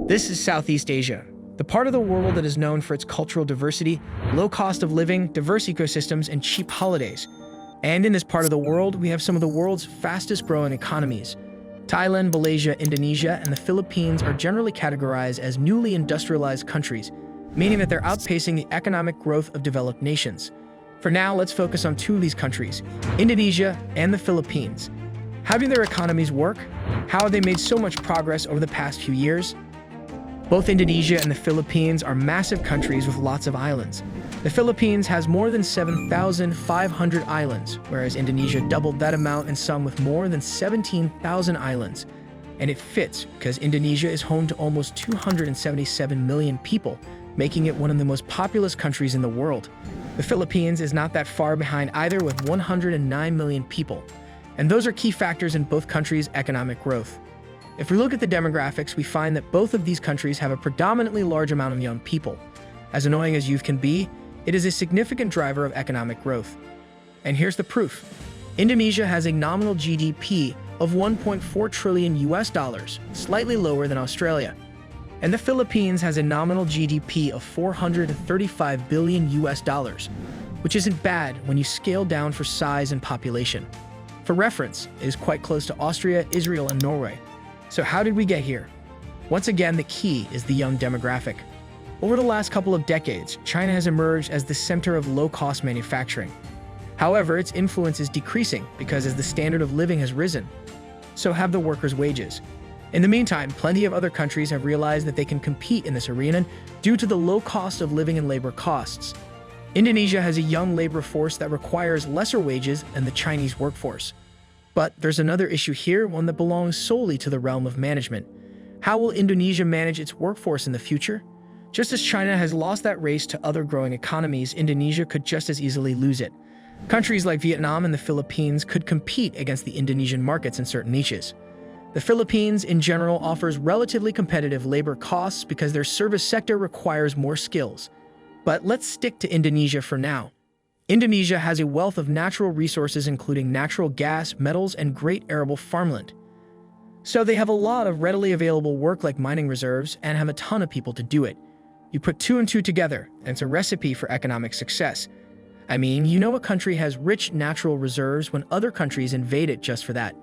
This is Southeast Asia, the part of the world that is known for its cultural diversity, low cost of living, diverse ecosystems, and cheap holidays. And in this part of the world, we have some of the world's fastest growing economies. Thailand, Malaysia, Indonesia, and the Philippines are generally categorized as newly industrialized countries, meaning that they're outpacing the economic growth of developed nations. For now, let's focus on two of these countries, Indonesia and the Philippines. How do their economies work? How have they made so much progress over the past few years? Both Indonesia and the Philippines are massive countries with lots of islands. The Philippines has more than 7,500 islands, whereas Indonesia doubled that amount and some with more than 17,000 islands. And it fits because Indonesia is home to almost 277 million people, making it one of the most populous countries in the world. The Philippines is not that far behind either with 109 million people. And those are key factors in both countries' economic growth. If we look at the demographics, we find that both of these countries have a predominantly large amount of young people. As annoying as youth can be, it is a significant driver of economic growth. And here's the proof. Indonesia has a nominal GDP of 1.4 trillion US dollars, slightly lower than Australia. And the Philippines has a nominal GDP of 435 billion US dollars, which isn't bad when you scale down for size and population. For reference, it is quite close to Austria, Israel, and Norway. So how did we get here? Once again, the key is the young demographic. Over the last couple of decades, China has emerged as the center of low-cost manufacturing. However, its influence is decreasing because as the standard of living has risen, so have the workers' wages. In the meantime, plenty of other countries have realized that they can compete in this arena due to the low cost of living and labor costs. Indonesia has a young labor force that requires lesser wages than the Chinese workforce. But there's another issue here, one that belongs solely to the realm of management. How will Indonesia manage its workforce in the future? Just as China has lost that race to other growing economies, Indonesia could just as easily lose it. Countries like Vietnam and the Philippines could compete against the Indonesian markets in certain niches. The Philippines, in general, offers relatively competitive labor costs because their service sector requires more skills. But let's stick to Indonesia for now. Indonesia has a wealth of natural resources including natural gas, metals, and great arable farmland. So they have a lot of readily available work like mining reserves and have a ton of people to do it. You put two and two together, and it's a recipe for economic success. I mean, you know a country has rich natural reserves when other countries invade it just for that.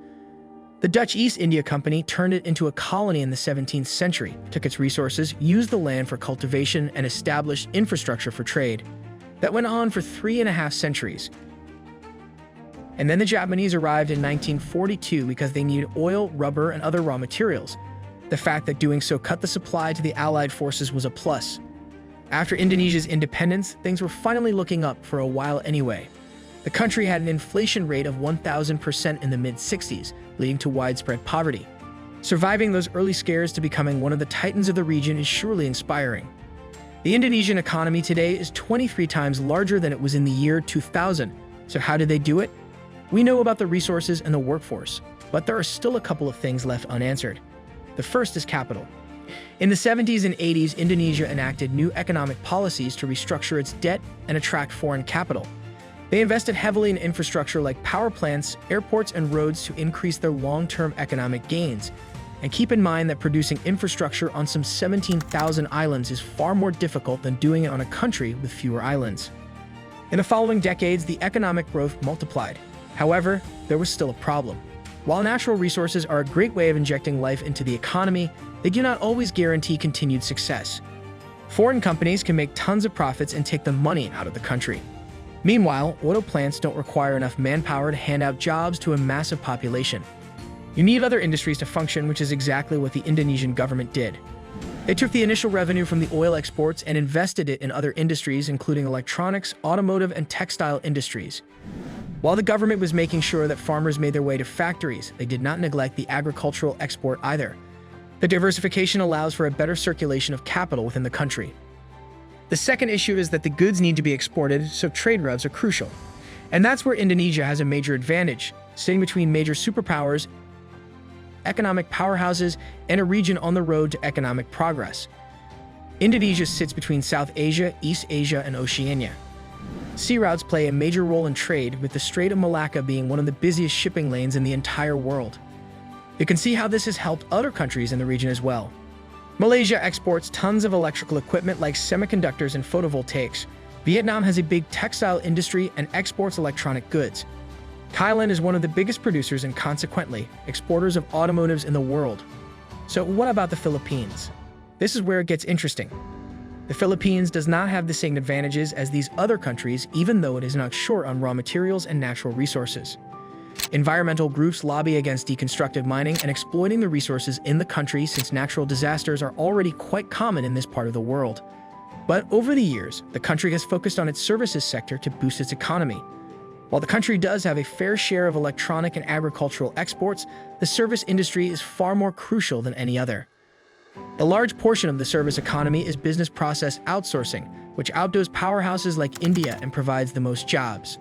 The Dutch East India Company turned it into a colony in the 17th century, took its resources, used the land for cultivation, and established infrastructure for trade. That went on for 3.5 centuries. And then the Japanese arrived in 1942 because they needed oil, rubber, and other raw materials. The fact that doing so cut the supply to the Allied forces was a plus. After Indonesia's independence, things were finally looking up for a while anyway. The country had an inflation rate of 1,000% in the mid-60s, leading to widespread poverty. Surviving those early scares to becoming one of the titans of the region is surely inspiring. The Indonesian economy today is 23 times larger than it was in the year 2000. So how did they do it? We know about the resources and the workforce, but there are still a couple of things left unanswered. The first is capital. In the 70s and 80s, Indonesia enacted new economic policies to restructure its debt and attract foreign capital. They invested heavily in infrastructure like power plants, airports, and roads to increase their long-term economic gains. And keep in mind that producing infrastructure on some 17,000 islands is far more difficult than doing it on a country with fewer islands. In the following decades, the economic growth multiplied. However, there was still a problem. While natural resources are a great way of injecting life into the economy, they do not always guarantee continued success. Foreign companies can make tons of profits and take the money out of the country. Meanwhile, oil plants don't require enough manpower to hand out jobs to a massive population. You need other industries to function, which is exactly what the Indonesian government did. They took the initial revenue from the oil exports and invested it in other industries, including electronics, automotive, and textile industries. While the government was making sure that farmers made their way to factories, they did not neglect the agricultural export either. The diversification allows for a better circulation of capital within the country. The second issue is that the goods need to be exported, so trade routes are crucial. And that's where Indonesia has a major advantage, sitting between major superpowers, economic powerhouses, and a region on the road to economic progress. Indonesia sits between South Asia, East Asia, and Oceania. Sea routes play a major role in trade, with the Strait of Malacca being one of the busiest shipping lanes in the entire world. You can see how this has helped other countries in the region as well. Malaysia exports tons of electrical equipment like semiconductors and photovoltaics. Vietnam has a big textile industry and exports electronic goods. Thailand is one of the biggest producers and consequently, exporters of automotives in the world. So what about the Philippines? This is where it gets interesting. The Philippines does not have the same advantages as these other countries, even though it is not short on raw materials and natural resources. Environmental groups lobby against deconstructive mining and exploiting the resources in the country since natural disasters are already quite common in this part of the world. But over the years, the country has focused on its services sector to boost its economy. While the country does have a fair share of electronic and agricultural exports, the service industry is far more crucial than any other. A large portion of the service economy is business process outsourcing, which outdoes powerhouses like India and provides the most jobs.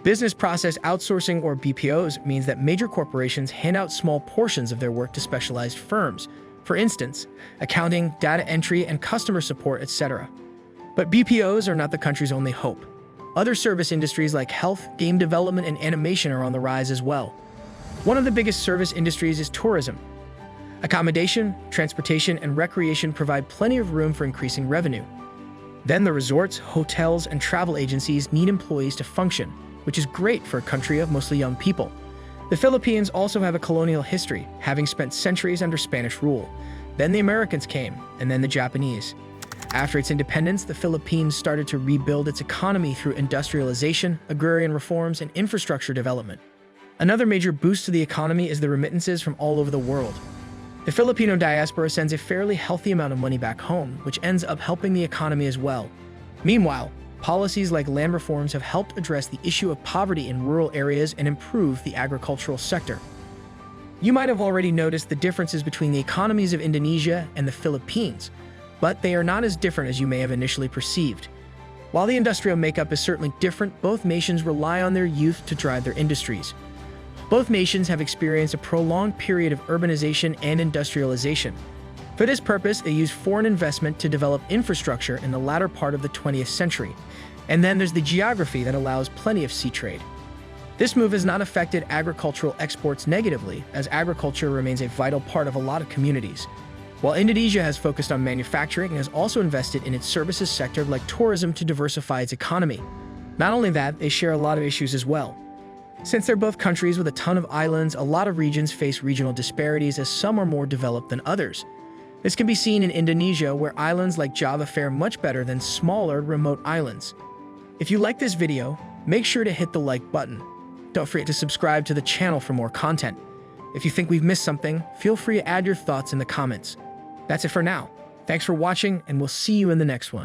Business process outsourcing, or BPOs, means that major corporations hand out small portions of their work to specialized firms, for instance, accounting, data entry, and customer support, etc. But BPOs are not the country's only hope. Other service industries like health, game development, and animation are on the rise as well. One of the biggest service industries is tourism. Accommodation, transportation, and recreation provide plenty of room for increasing revenue. Then the resorts, hotels, and travel agencies need employees to function, which is great for a country of mostly young people. The Philippines also have a colonial history, having spent centuries under Spanish rule. Then the Americans came, and then the Japanese. After its independence, the Philippines started to rebuild its economy through industrialization, agrarian reforms, and infrastructure development. Another major boost to the economy is the remittances from all over the world. The Filipino diaspora sends a fairly healthy amount of money back home, which ends up helping the economy as well. Meanwhile, policies like land reforms have helped address the issue of poverty in rural areas and improve the agricultural sector. You might have already noticed the differences between the economies of Indonesia and the Philippines, but they are not as different as you may have initially perceived. While the industrial makeup is certainly different, both nations rely on their youth to drive their industries. Both nations have experienced a prolonged period of urbanization and industrialization. For this purpose, they use foreign investment to develop infrastructure in the latter part of the 20th century. And then there's the geography that allows plenty of sea trade. This move has not affected agricultural exports negatively, as agriculture remains a vital part of a lot of communities. While Indonesia has focused on manufacturing and has also invested in its services sector like tourism to diversify its economy. Not only that, they share a lot of issues as well. Since they're both countries with a ton of islands, a lot of regions face regional disparities as some are more developed than others. This can be seen in Indonesia, where islands like Java fare much better than smaller, remote islands. If you like this video, make sure to hit the like button. Don't forget to subscribe to the channel for more content. If you think we've missed something, feel free to add your thoughts in the comments. That's it for now. Thanks for watching, and we'll see you in the next one.